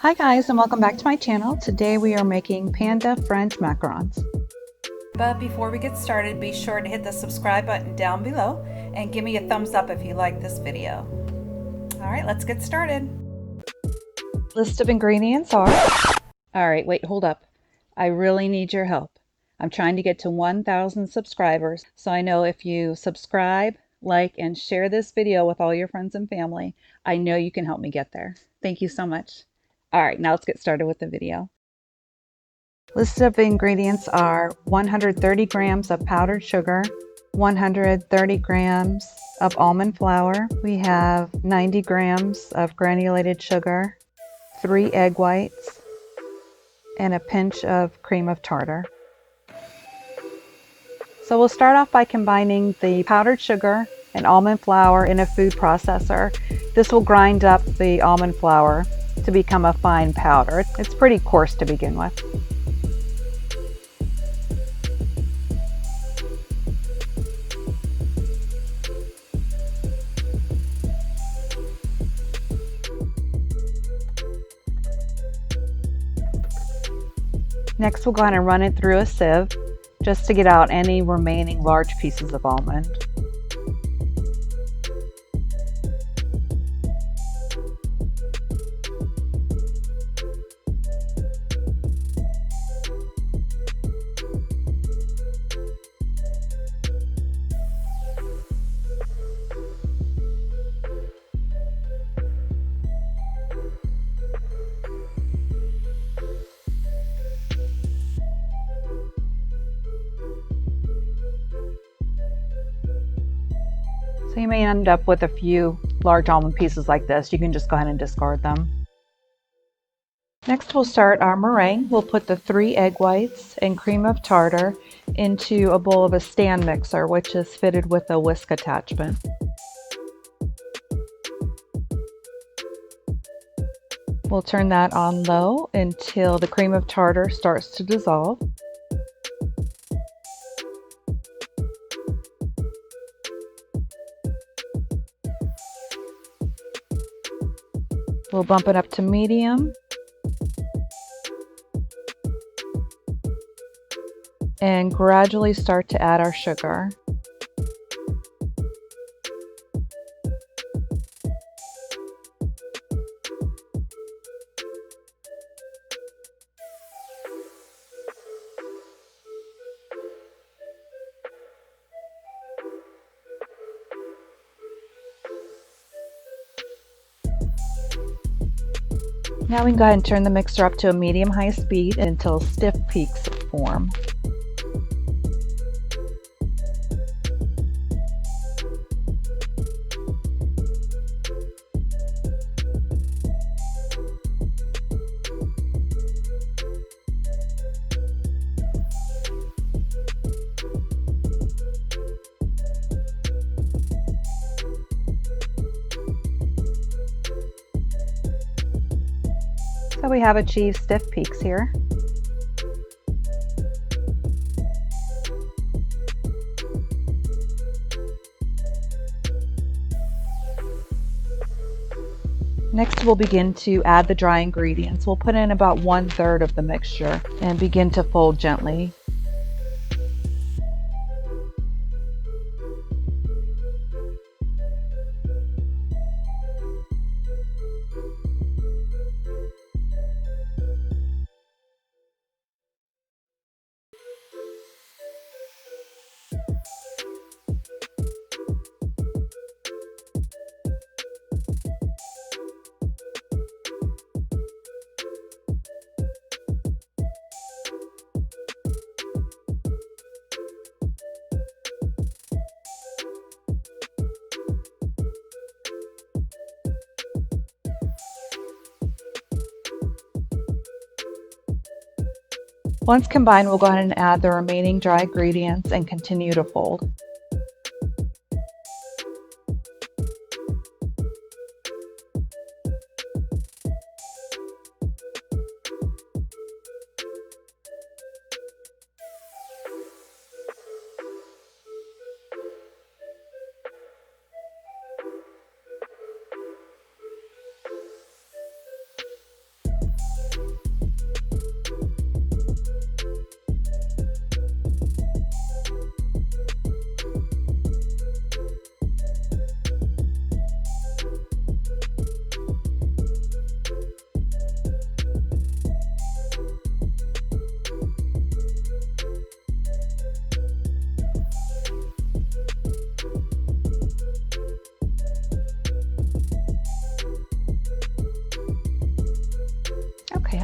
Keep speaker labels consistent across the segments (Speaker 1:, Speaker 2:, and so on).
Speaker 1: Hi guys, and welcome back to my channel. Today we are making Panda French macarons.
Speaker 2: But before we get started, be sure to hit the subscribe button down below and give me a thumbs up if you like this video. All right, let's get started.
Speaker 1: List of ingredients are... Alright, wait, hold up. I really need your help. I'm trying to get to 1,000 subscribers, so I know if you subscribe, like, and share this video with all your friends and family, I know you can help me get there. Thank you so much. Alright, now let's get started with the video. List of ingredients are 130 grams of powdered sugar, 130 grams of almond flour. We have 90 grams of granulated sugar, 3 egg whites, and a pinch of cream of tartar. So we'll start off by combining the powdered sugar and almond flour in a food processor. This will grind up the almond flour to become a fine powder. It's pretty coarse to begin with. Next, we'll go ahead and run it through a sieve just to get out any remaining large pieces of almond. So you may end up with a few large almond pieces like this. You can just go ahead and discard them. Next, we'll start our meringue. We'll put the 3 egg whites and cream of tartar into a bowl of a stand mixer, which is fitted with a whisk attachment. We'll turn that on low until the cream of tartar starts to dissolve. We'll bump it up to medium and gradually start to add our sugar. Now we can go ahead and turn the mixer up to a medium-high speed until stiff peaks form. So we have achieved stiff peaks here. Next, we'll begin to add the dry ingredients. We'll put in about 1/3 of the mixture and begin to fold gently. Once combined, we'll go ahead and add the remaining dry ingredients and continue to fold.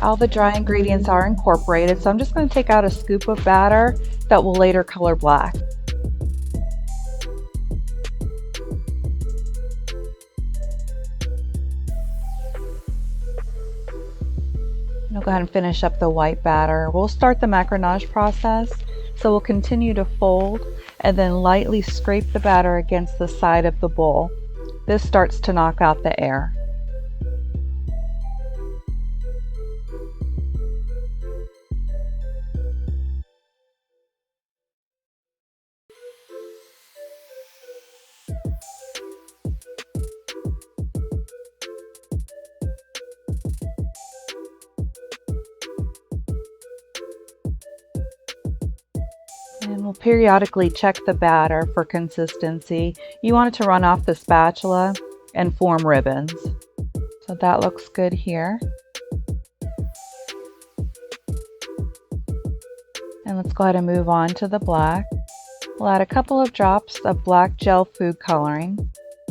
Speaker 1: all the dry ingredients are incorporated, so I'm just going to take out a scoop of batter that will later color black. I'll go ahead and finish up the white batter. We'll start the macaronage process, so we'll continue to fold and then lightly scrape the batter against the side of the bowl. This starts to knock out the air. And we'll periodically check the batter for consistency. You want it to run off the spatula and form ribbons. So that looks good here. And let's go ahead and move on to the black. We'll add a couple of drops of black gel food coloring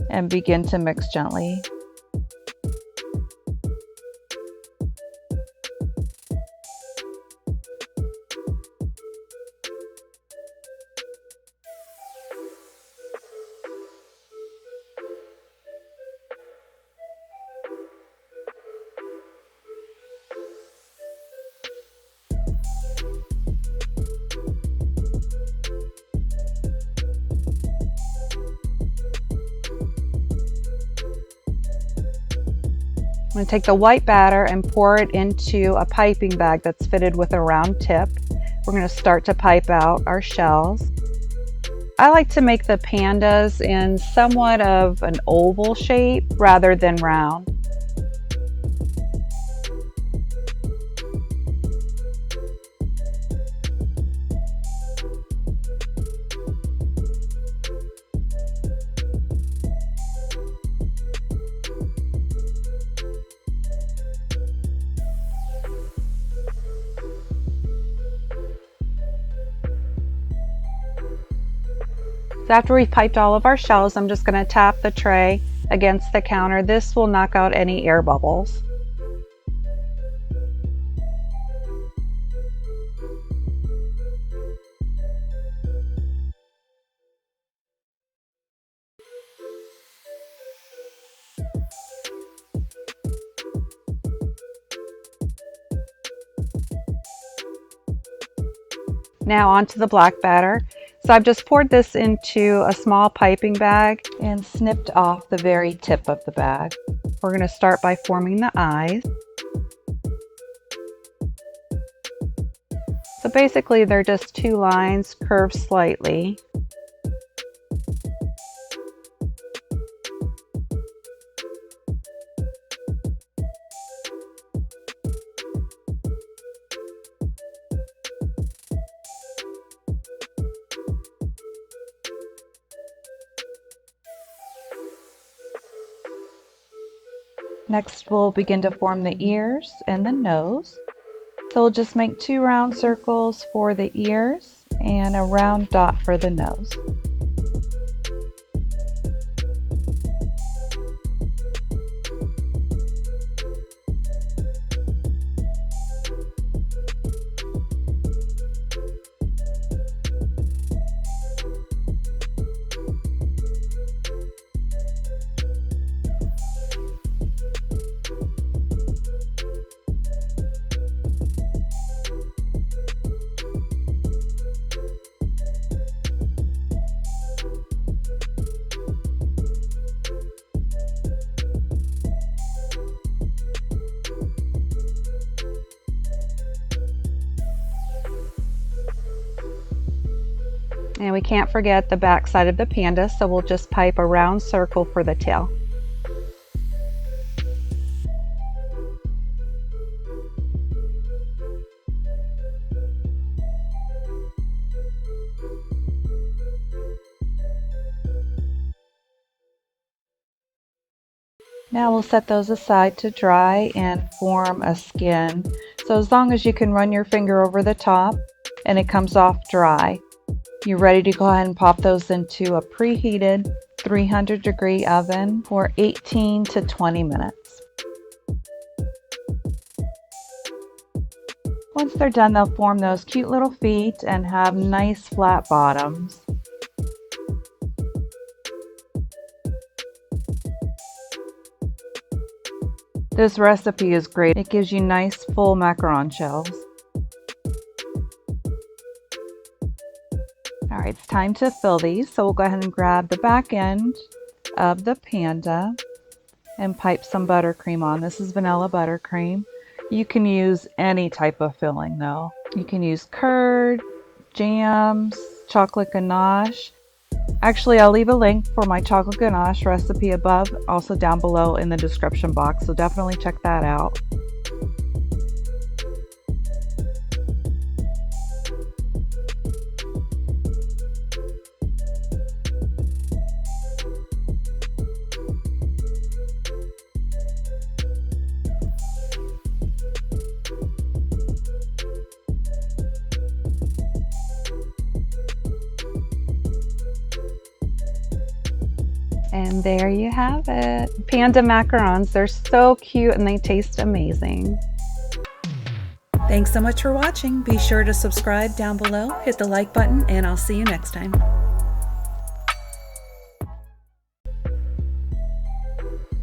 Speaker 1: and begin to mix gently. I'm going to take the white batter and pour it into a piping bag that's fitted with a round tip. We're going to start to pipe out our shells. I like to make the pandas in somewhat of an oval shape rather than round. So after we've piped all of our shells, I'm just going to tap the tray against the counter. This will knock out any air bubbles. Now onto the black batter. So I've just poured this into a small piping bag and snipped off the very tip of the bag. We're going to start by forming the eyes. So basically they're just two lines curved slightly. Next, we'll begin to form the ears and the nose. So we'll just make 2 round circles for the ears and a round dot for the nose. And we can't forget the back side of the panda, so we'll just pipe a round circle for the tail. Now we'll set those aside to dry and form a skin. So as long as you can run your finger over the top and it comes off dry, you're ready to go ahead and pop those into a preheated 300-degree oven for 18 to 20 minutes. Once they're done, they'll form those cute little feet and have nice flat bottoms. This recipe is great. It gives you nice full macaron shells. All right, it's time to fill these. So we'll go ahead and grab the back end of the Panda and pipe some buttercream on. This is vanilla buttercream. You can use any type of filling though. You can use curd, jams, chocolate ganache. Actually, I'll leave a link for my chocolate ganache recipe above, also down below in the description box, so definitely check that out. And there you have it. Panda macarons. They're so cute and they taste amazing.
Speaker 2: Thanks so much for watching. Be sure to subscribe down below, hit the like button, and I'll see you next time.